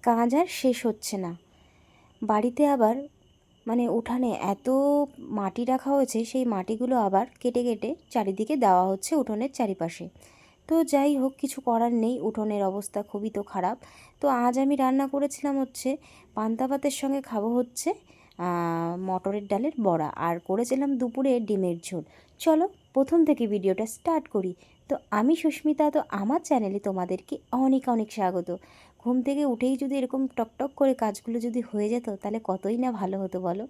কাজ আর শেষ হচ্ছে না। বাড়িতে আবার মানে উঠানে এত মাটি রাখা হয়েছে, সেই মাটিগুলো আবার কেটে কেটে চারিদিকে দেওয়া হচ্ছে উঠোনের চারিপাশে। তো যাই হোক, কিছু করার নেই, উঠোনের অবস্থা খুবই তো খারাপ। তো আজ আমি রান্না করেছিলাম হচ্ছে পান্তা ভাতের সঙ্গে খাবো হচ্ছে মটরের ডালের বড়া, আর করেছিলাম দুপুরে ডিমের ঝোল। চলো প্রথম থেকে ভিডিওটা স্টার্ট করি। তো আমি সুস্মিতা, তো আমার চ্যানেলে তোমাদেরকে অনেক অনেক স্বাগত। ঘুম থেকে উঠেই যদি এরকম টকটক করে কাজগুলো যদি হয়ে যেত তাহলে কতই না ভালো হতো বলো।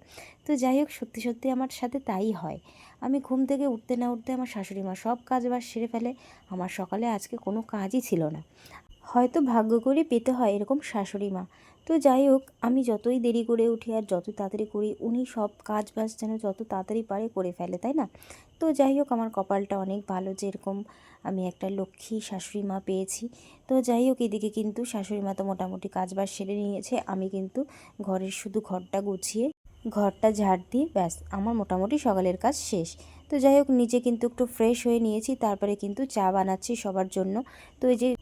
তো যাই হোক, সত্যি সত্যি আমার সাথে তাই হয়। আমি ঘুম থেকে উঠতে না উঠতে আমার শাশুড়ি মা সব কাজ বাজ সেরে ফেলে। আমার সকালে আজকে কোনো কাজই ছিল না। হয়তো ভাগ্য করে পেতে হয় এরকম শাশুড়ি মা। তো যাই হোক, আমি যতই দেরি করে উঠি আর যত তাড়াতাড়ি করি, উনি সব কাজ বাজ যেন যত তাড়াতাড়ি পারে করে ফেলে, তাই না? তো যাই হোক, আমার কপালটা অনেক ভালো যে এরকম আমি একটা লক্ষ্মী শাশুড়ি মা পেয়েছি। তো যাই হোক, এদিকে কিন্তু শাশুড়ি মা তো মোটামুটি কাজ বাজ সেরে নিয়েছে। আমি কিন্তু ঘরের শুধু ঘরটা গুছিয়ে ঘরটা ঝাড় দিয়ে ব্যাস আমার মোটামুটি সকালের কাজ শেষ। তো যাই হোক, নিজে কিন্তু একটু ফ্রেশ হয়ে নিয়েছি, তারপরে কিন্তু চা বানাচ্ছি সবার জন্য।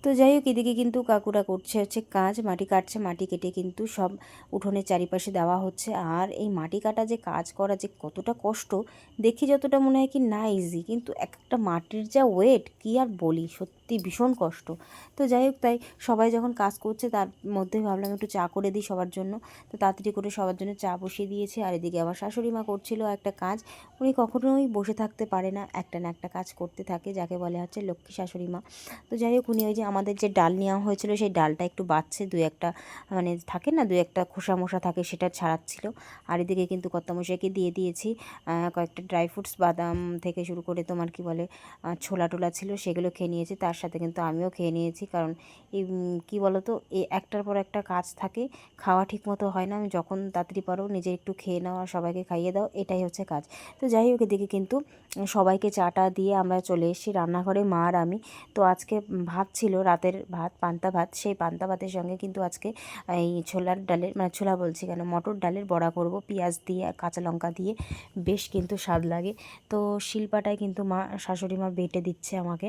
তো যাই হোক, এদিকে কিন্তু কাকুরা করছে হচ্ছে কাজ, মাটি কাটছে, মাটি কেটে কিন্তু সব উঠোনের চারিপাশে দেওয়া হচ্ছে। আর এই মাটি কাটা যে কাজ করা যে কতটা কষ্ট, দেখি যতটা মনে হয় কি না ইজি, কিন্তু এক একটা মাটির যা ওয়েট কি আর বলি, সত্যি ভীষণ কষ্ট। তো যাই হোক, তাই সবাই যখন কাজ করছে তার মধ্যে ভাবলাম একটু চা করে দিই সবার জন্য। তো তাড়াতাড়ি করে সবার জন্য চা বসিয়ে দিয়েছি। আর এদিকে আমার শাশুড়ি মা করছিল একটা কাজ। উনি কখনোই বসে থাকতে পারে না, একটা না একটা কাজ করতে থাকে, যাকে বলে হচ্ছে লক্ষ্মী শাশুড়ি মা। তো যাই হোক, উনি ওই যে আমাদের যে ডাল নেওয়া হয়েছিল সেই ডালটা একটু বাচ্ছে, দু একটা মানে থাকে না, দু একটা খোসা মোসা থাকে, সেটা ছাড়াচ্ছিল। আর এদিকে কিন্তু কর্তামশাইকে দিয়ে দিয়েছি কয়েকটা ড্রাই ফ্রুটস, বাদাম থেকে শুরু করে তোমার কি বলে ছোলা টোলা ছিল, সেগুলো খেয়ে নিয়েছি। তার সাথে কিন্তু আমিও খেয়ে নিয়েছি, কারণ এই কী বলো তো, একটার পর একটা কাজ থাকে, খাওয়া ঠিক মতো হয় না। আমি যখন তাড়াতাড়ি পারো নিজে একটু খেয়ে নাও আর সবাইকে খাইয়ে দাও, এটাই হচ্ছে কাজ। তো যাই হোক, এদিকে কিন্তু সবাইকে চাটা দিয়ে আমরা চলে এসেছি রান্নাঘরে, মা আর আমি। তো আজকে ভাত ছিল, রাতের ভাত, পান্তা ভাত। সেই পান্তা ভাতের সঙ্গে কিন্তু আজকে এই ছোলার ডালের, মানে ছোলা বলছি কেন, মটর ডালের বড়া করব পেঁয়াজ দিয়ে আর কাঁচা লঙ্কা দিয়ে, বেশ কিন্তু স্বাদ লাগে। তো শিলপাটায় কিন্তু মা, শাশুড়ি মা বেটে দিচ্ছে আমাকে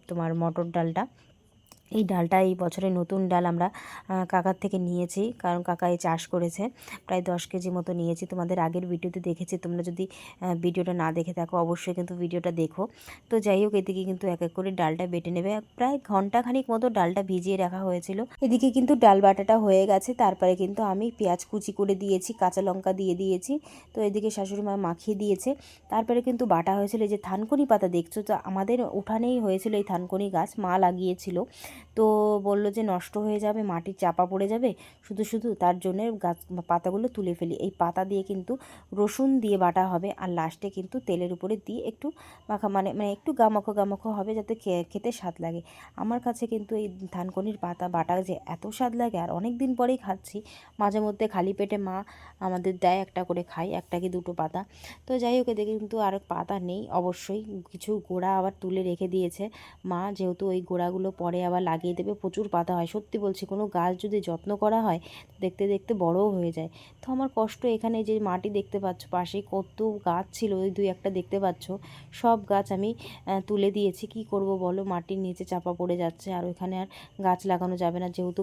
তোমার মটর ডালটা। এই ডালটা এই বছরে নতুন ডাল আমরা কাকার থেকে নিয়েছি, কারণ কাকা এই চাষ করেছে। প্রায় 10 কেজি মতো নিয়েছি, তোমাদের আগের ভিডিওতে দেখেছি। তোমরা যদি ভিডিওটা না দেখে থাকো অবশ্যই কিন্তু ভিডিওটা দেখো। তো যাই হোক, এদিকে কিন্তু এক এক করে ডালটা বেটে নেবে। প্রায় ঘন্টাখানিক মতো ডালটা ভিজিয়ে রাখা হয়েছিল। এদিকে কিন্তু ডাল বাটাটা হয়ে গেছে, তারপরে কিন্তু আমি পেঁয়াজ কুচি করে দিয়েছি, কাঁচা লঙ্কা দিয়ে দিয়েছি। তো এদিকে শাশুড়ি মা মাখিয়ে দিয়েছে। তারপরে কিন্তু বাটা হয়েছিল এই যে থানকুনি পাতা দেখছো, তো আমাদের উঠানেই হয়েছিল এই থানকুনি গাছ, মা লাগিয়েছিল। তো বললো যে নষ্ট হয়ে যাবে, মাটির চাপা পড়ে যাবে শুধু শুধু, তার জন্যে গাছ পাতাগুলো তুলে ফেলি। এই পাতা দিয়ে কিন্তু রসুন দিয়ে বাটা হবে, আর লাস্টে কিন্তু তেলের উপরে দিয়ে একটু মাখা, মানে মানে একটু গামাখো গামাখো হবে, যাতে খেতে স্বাদ লাগে। আমার কাছে কিন্তু এই ধানকনির পাতা বাটা যে এত স্বাদ লাগে, আর অনেক দিন পরেই খাচ্ছি। মাঝে মধ্যে খালি পেটে মা আমাদের দেয়, একটা করে খাই, একটা কি দুটো পাতা। তো যাই হোক, এদিকে কিন্তু আর পাতা নেই অবশ্যই, কিছু গোড়া আবার তুলে রেখে দিয়েছে মা, যেহেতু ওই গোড়াগুলো পরে আবার লাগিয়ে দেবে। প্রচুর পাতা হয়, সত্যি বলছি, কোনো গাছ যদি যত্ন করা হয় দেখতে দেখতে বড়ও হয়ে যায়। তো আমার কষ্ট এখানে, যে মাটি দেখতে পাচ্ছ পাশে কত গাছ ছিল, ওই দুই একটা দেখতে পাচ্ছ, সব গাছ আমি তুলে দিয়েছি। কি করব বলো, মাটির নিচে চাপা পড়ে যাচ্ছে, আর ওইখানে আর গাছ লাগানো যাবে না, যেহেতু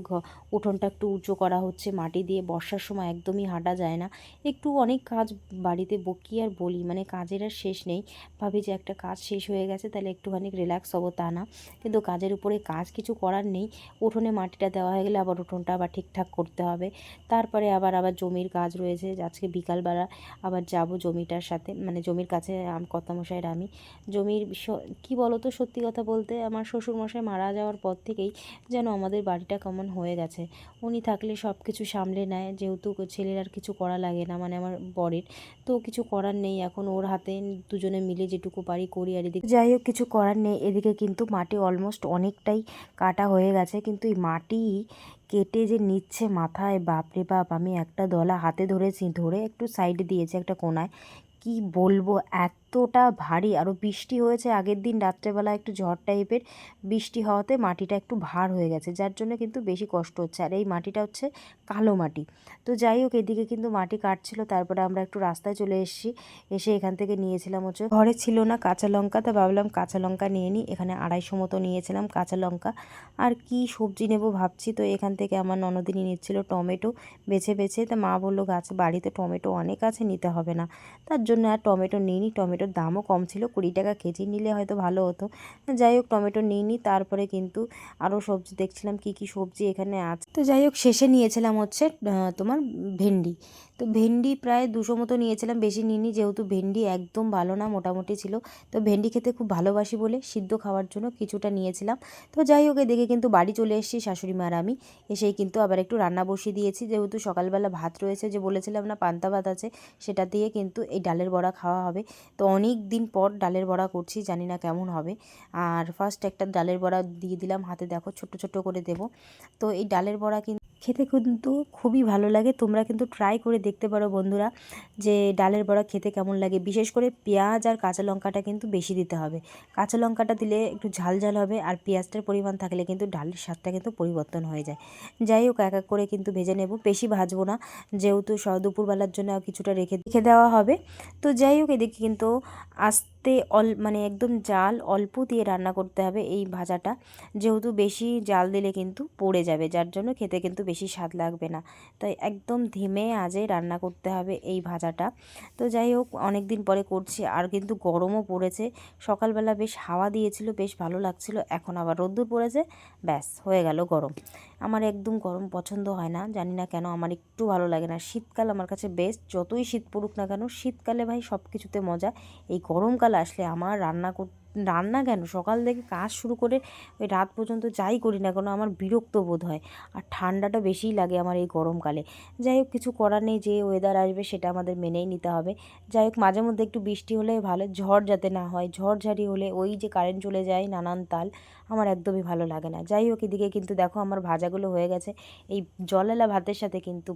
উঠোনটা একটু উঁচু করা হচ্ছে মাটি দিয়ে। বর্ষার সময় একদমই হাঁটা যায় না। একটু অনেক কাজ বাড়িতে, বকি আর বলি, মানে কাজের আর শেষ নেই। ভাবি যে একটা কাজ শেষ হয়ে গেছে তাহলে একটুখানি রিল্যাক্স হবো, তা না, কিন্তু কাজের উপরে কাজ, কিছু করার নেই। উঠোনে মাটিটা দেওয়া হয়ে গেলে আবার উঠোনটা আবার ঠিকঠাক করতে হবে। তারপরে আবার জমির কাজ রয়েছে, আজকে বিকালবেলা আবার যাব জমিটার সাথে, মানে জমির কাছে কর্তামশাইয়ের আমি। জমির কী বলো তো, সত্যি কথা বলতে আমার শ্বশুরমশাই মারা যাওয়ার পর থেকেই যেন আমাদের বাড়িটা কেমন হয়ে গেছে। উনি থাকলে সব কিছু সামলে নেয়, যেহেতু ছেলের আর কিছু করা লাগে না, মানে আমার বরের। তো কিছু করার নেই, এখন ওর হাতে দুজনে মিলে যেটুকু পারি করি। আর এদিকে যাই হোক, কিছু করার নেই। এদিকে কিন্তু মাটি অলমোস্ট অনেকটাই কাটা হয়ে গেছে, কিন্তু এই মাটি কেটে যে নিচ্ছে মাথায়, বাপরে বাপ! আমি একটা দলা হাতে ধরেছি, ধরে একটু সাইডে দিয়েছি একটা কোনায়। কি বলবো, এত এতটা ভারী, আরও বৃষ্টি হয়েছে আগের দিন রাত্রেবেলা, একটু ঝড় টাইপের বৃষ্টি হওয়াতে মাটিটা একটু ভার হয়ে গেছে, যার জন্য কিন্তু বেশি কষ্ট হচ্ছে। আর এই মাটিটা হচ্ছে কালো মাটি। তো যাই হোক, এদিকে কিন্তু মাটি কাটছিল, তারপরে আমরা একটু রাস্তায় চলে এসেছি। এসে এখান থেকে নিয়েছিলাম হচ্ছে, ঘরে ছিল না কাঁচা লঙ্কা, তা ভাবলাম কাঁচা লঙ্কা নিয়ে নিই। এখানে 250 মতো নিয়েছিলাম কাঁচা লঙ্কা। আর কি সবজি নেব ভাবছি, তো এখান থেকে আমার ননদিনী নিচ্ছিল টমেটো বেছে বেছে। তা মা বললো গাছ বাড়িতে টমেটো অনেক আছে, নিতে হবে না। তার জন্য আর টমেটো নিইনি। টমেটোর দামও কম ছিল, 20 টাকা কেজি, নিলে হয়তো ভালো হতো। যাই হোক, টমেটো নিইনি। তারপরে কিন্তু আরও সবজি দেখছিলাম কি কি সবজি এখানে আছে। তো যাই হোক, শেষে নিয়েছিলাম হচ্ছে তোমার ভেন্ডি। তো ভেন্ডি প্রায় 200 মতো নিয়েছিলাম, বেশি নিইনি, যেহেতু ভেন্ডি একদম ভালো না, মোটামুটি ছিল। তো ভেন্ডি খেতে খুব ভালোবাসি বলে সিদ্ধ খাওয়ার জন্য কিছুটা নিয়েছিলাম। তো যাই হোক, এদিকে কিন্তু বাড়ি চলে এসেছি শাশুড়ি মা আর আমি। এসেই কিন্তু আবার একটু রান্না বসিয়ে দিয়েছি, যেহেতু সকালবেলা ভাত রয়েছে, যে বলেছিলাম না পান্তা ভাত আছে, সেটা দিয়ে কিন্তু এই ডালের বড়া খাওয়া হবে। তো অনেক দিন পর ডালের বড়া করছি, জানি না কেমন হবে। আর ফার্স্ট একটা ডালের বড়া দিয়ে দিলাম হাতে, দেখো ছোট ছোট করে দেব। তো এই ডালের বড়া কিন্তু খেতে কিন্তু খুবই ভালো লাগে, তোমরা কিন্তু ট্রাই করে দেখতে পারো বন্ধুরা, যে ডালের বড়া খেতে কেমন লাগে। বিশেষ করে পেঁয়াজ আর কাঁচা লঙ্কাটা কিন্তু বেশি দিতে হবে। কাঁচা লঙ্কাটা দিলে একটু ঝাল ঝাল হবে, আর পেঁয়াজটার পরিমাণ থাকলে কিন্তু ডালের স্বাদটা কিন্তু পরিবর্তন হয়ে যায়। যাই হোক, এক এক করে কিন্তু ভেজে নেব, বেশি ভাজবো না, যেহেতু দুপুরবেলার জন্য কিছুটা রেখে রেখে দেওয়া হবে। তো যাই হোক, এদিকে কিন্তু আস্তে মানে একদম জাল অল্প দিয়ে রান্না করতে হবে এই ভাজাটা, যেহেতু বেশি জাল দিলে কিন্তু পড়ে যাবে, যার জন্য খেতে কিন্তু বেশি স্বাদ লাগবে না। তাই একদম ধিমে আঁচে রান্না করতে হবে এই ভাজাটা। তো যাই হোক, অনেক দিন পরে করছি, আর কিন্তু গরমও পড়েছে। সকালবেলা বেশ হাওয়া দিয়েছিল, বেশ ভালো লাগছিল, এখন আবার রোদ্দুর পড়েছে, ব্যাস হয়ে গেল গরম। আমার একদম গরম পছন্দ হয় না, জানি না কেন, আমার একটু ভালো লাগে না। শীতকাল আমার কাছে বেস্ট, যতই শীত পড়ুক না কেন, শীতকালে ভাই সব কিছুতে মজা। এই গরমকাল আসলে আমার রান্না কেন, সকাল থেকে কাজ শুরু করে ওই রাত পর্যন্ত যাই করি না কেন, আমার বিরক্ত বোধ হয়। আর ঠান্ডাটা বেশিই লাগে আমার এই গরমকালে। যাই হোক, কিছু করার নেই, যে ওয়েদার আসবে সেটা আমাদের মেনেই নিতে হবে। যাই হোক, মাঝে মধ্যে একটু বৃষ্টি হলে ভালো, ঝড় যাতে না হয়, ঝড়ঝাড়ি হলে ওই যে কারেন্ট চলে যায়, নানান তাল, আমার একদমই ভালো লাগে না। যাই হোক, এদিকে কিন্তু দেখো আমার ভাজাগুলো হয়ে গেছে। এই জলালা ভাতের সাথে কিন্তু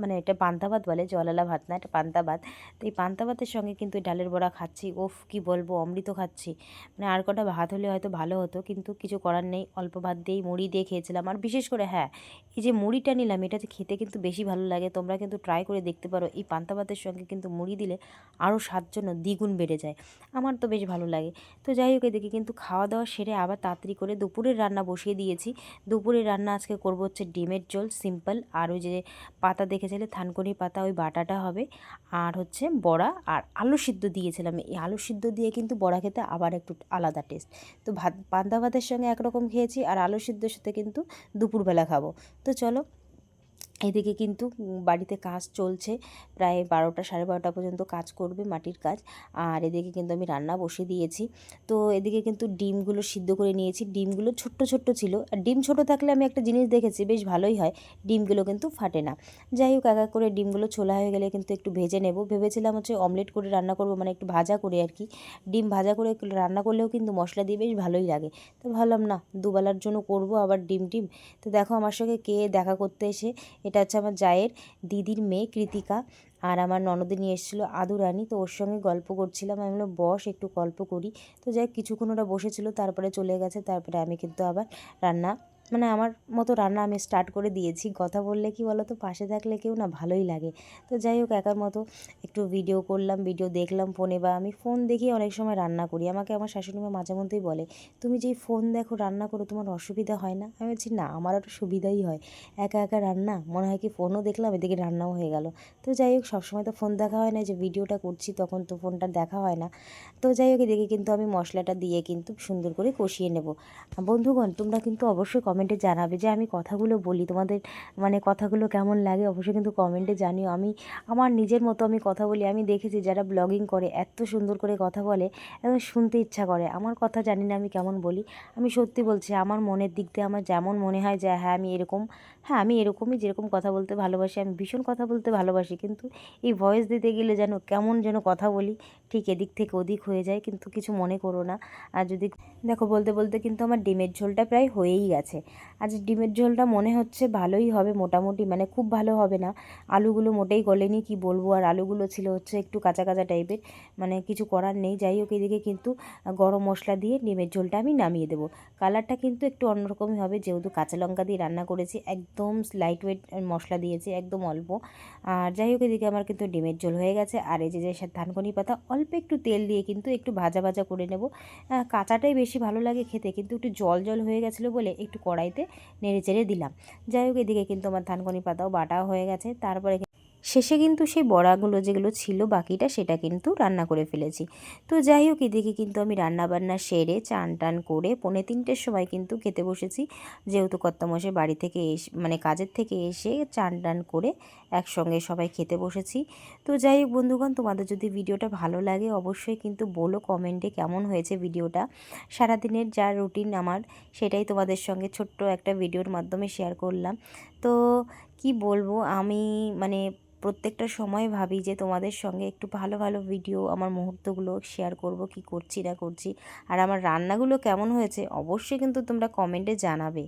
মানে এটা পান্তা ভাত বলে, জলালা ভাত না, এটা পান্তা ভাত। তো এই পান্তা ভাতের সঙ্গে কিন্তু এই ডালের বড়া খাচ্ছি, ওফ কি বলবো, অমৃত খাচ্ছি। মানে আর কটা ভাত হলে হয়তো ভালো হতো, কিন্তু কিছু করার নেই, অল্প ভাত দিয়েই মুড়ি দিয়ে খেয়েছিলাম। আর বিশেষ করে হ্যাঁ, এই যে মুড়িটা নিলাম, এটাতে খেতে কিন্তু বেশি ভালো লাগে। তোমরা কিন্তু ট্রাই করে দেখতে পারো, এই পান্তা ভাতের সঙ্গে কিন্তু মুড়ি দিলে আরও স্বাদ জন্য দ্বিগুণ বেড়ে যায়। আমার তো বেশ ভালো লাগে। তো যাই হোক, এদিকে কিন্তু খাওয়া দাওয়া সেরে আবার তাড়াতাড়ি করে দুপুরের রান্না বসিয়ে দিয়েছি। দুপুরের রান্না আজকে করব হচ্ছে ডিমের ঝোল সিম্পল, আর ওই যে পাতা দেখেছিলে থানকুনি পাতা, ওই বাটাটা হবে, আর হচ্ছে বড়া আর আলু সিদ্ধ দিয়েছিলাম। এই আলু সিদ্ধ দিয়ে কিন্তু বড়া খেতে আবার একটু আলাদা টেস্ট। তো পান্তা ভাতের সঙ্গে একরকম খেয়েছি, আর আলু সিদ্ধর সাথে কিন্তু দুপুরবেলা খাবো। তো চলো, এদিকে কিন্তু বাড়িতে কাজ চলছে, প্রায় 12টা 12:30 পর্যন্ত কাজ করবে, মাটির কাজ। আর এদিকে কিন্তু আমি রান্না বসিয়ে দিয়েছি। তো এদিকে কিন্তু ডিমগুলো সিদ্ধ করে নিয়েছি, ডিমগুলো ছোট্ট ছোট্ট ছিল। আর ডিম ছোট থাকলে আমি একটা জিনিস দেখেছি, বেশ ভালোই হয়, ডিমগুলো কিন্তু ফাটে না। যাই হোক, এক এক করে ডিমগুলো ছোলা হয়ে গেলে কিন্তু একটু ভেজে নেব। ভেবেছিলাম হচ্ছে অমলেট করে রান্না করব, মানে একটু ভাজা করে আর কি। ডিম ভাজা করে রান্না করলেও কিন্তু মশলা দিয়ে বেশ ভালোই লাগে। তো ভাবলাম না, দুবেলার জন্য করব আবার ডিম। তো দেখো আমার সঙ্গে কে দেখা করতে এসে, এটা হচ্ছে আমার জায়ের দিদির মেয়ে কৃতিকা। আর আমার ননদিনী এসেছিলো আদুরানি, তো ওর সঙ্গে গল্প করছিলাম। আমি বললাম বস একটু গল্প করি। তো যাই কিছুক্ষণ ওরা বসেছিল, তারপরে চলে গেছে। তারপরে আমি কিন্তু আবার রান্না, মানে আমার মতো রান্না আমি স্টার্ট করে দিয়েছি। কথা বললে কি বলো তো, পাশে থাকলে কেউ না ভালোই লাগে। তো যাই হোক, একার মতো একটু ভিডিও করলাম, ভিডিও দেখলাম ফোনে, বা আমি ফোন দেখি অনেক সময় রান্না করি। আমাকে আমার শাশুড়ি মা মাঝে মধ্যেই বলে, তুমি যেই ফোন দেখো রান্না করো, তোমার অসুবিধা হয় না? আমি বলছি না, আমার আরও সুবিধাই হয়। একা একা রান্না মনে হয় কি, ফোনও দেখলাম এদিকে রান্নাও হয়ে গেল। তো যাই হোক, সবসময় তো ফোন দেখা হয় না, যে ভিডিওটা করছি তখন তো ফোনটা দেখা হয় না। তো যাই হোক, এদিকে কিন্তু আমি মশলাটা দিয়ে কিন্তু সুন্দর করে কষিয়ে নেব। বন্ধুগণ, তোমরা কিন্তু অবশ্যই কমেন্টে জানাবে যে আমি কথাগুলো বলি, তোমাদের মানে কথাগুলো কেমন লাগে, অবশ্যই কিন্তু কমেন্টে জানিও। আমি আমার নিজের মতো আমি কথা বলি। আমি দেখেছি যারা ব্লগিং করে এত সুন্দর করে কথা বলে, একদম শুনতে ইচ্ছা করে। আমার কথা জানি না আমি কেমন বলি, আমি সত্যি বলছি, আমার মনের দিক দিয়ে আমার যেমন মনে হয় যে হ্যাঁ আমি এরকম, হ্যাঁ আমি এরকমই, যেরকম কথা বলতে ভালোবাসি, আমি ভীষণ কথা বলতে ভালোবাসি, কিন্তু এই ভয়েস দিতে গেলে যেন কেমন যেন কথা বলি, ঠিক এদিক থেকে ওদিক হয়ে যায়, কিন্তু কিছু মনে করো না। আর যদি দেখো, বলতে বলতে কিন্তু আমার ডিমের ঝোলটা প্রায় হয়েই গেছে। আজ ডিমের ঝোলটা মনে হচ্ছে ভালোই হবে মোটামুটি, মানে খুব ভালো হবে না, আলুগুলো মোটেই গলেনি, কি বলবো। আর আলুগুলো ছিল হচ্ছে একটু কাঁচা কাঁচা টাইপের, মানে কিছু করার নেই। যাই হোক, এদিকে কিন্তু গরম মশলা দিয়ে ডিমের ঝোলটা আমি নামিয়ে দেবো। কালারটা কিন্তু একটু অন্যরকমই হবে, যেহেতু কাঁচা লঙ্কা দিয়ে রান্না করেছি, একদম লাইট ওয়েট মশলা দিয়েছি, একদম অল্প। আর যাই হোক, এদিকে আমার কিন্তু ডিমের ঝোল হয়ে গেছে। আর এই যে ধানকুনি পাতা অল্প একটু তেল দিয়ে কিন্তু একটু ভাজা ভাজা করে নেব। কাঁচাটাই বেশি ভালো লাগে খেতে, কিন্তু একটু জল জল হয়ে গেছিলো বলে একটু কড়াইতে নেড়ে চেড়ে দিলাম। যাই হোক, এদিকে কিন্তু আমার ধানকুনি পাতাও বাটাও হয়ে গেছে। তারপরে শেষে কিন্তু সেই বড়াগুলো যেগুলো ছিল বাকিটা, সেটা কিন্তু রান্না করে ফেলেছি। তো যাই হোক, এদিকে কিন্তু আমি রান্নাবান্না সেরে চান টান করে 2:45-র সময় কিন্তু খেতে বসেছি, যেহেতু কর্তামশাই বাড়ি থেকে এসে, মানে কাজের থেকে এসে চান টান করে একসঙ্গে সবাই খেতে বসেছি। তো যাই হোক বন্ধুগণ, তোমাদের যদি ভিডিওটা ভালো লাগে অবশ্যই কিন্তু বলো কমেন্টে কেমন হয়েছে ভিডিওটা। সারাদিনের যা রুটিন আমার, সেটাই তোমাদের সঙ্গে ছোট্ট একটা ভিডিওর মাধ্যমে শেয়ার করলাম। তো কি বলবো, আমি মানে প্রত্যেকটা সময় ভাবি যে তোমাদের সঙ্গে একটু ভালো ভালো ভিডিও, আমার মুহূর্তগুলো শেয়ার করব, কি করছি না করছি। আর আমার রান্নাগুলো কেমন হয়েছে অবশ্যই কিন্তু তোমরা কমেন্টে জানাবে।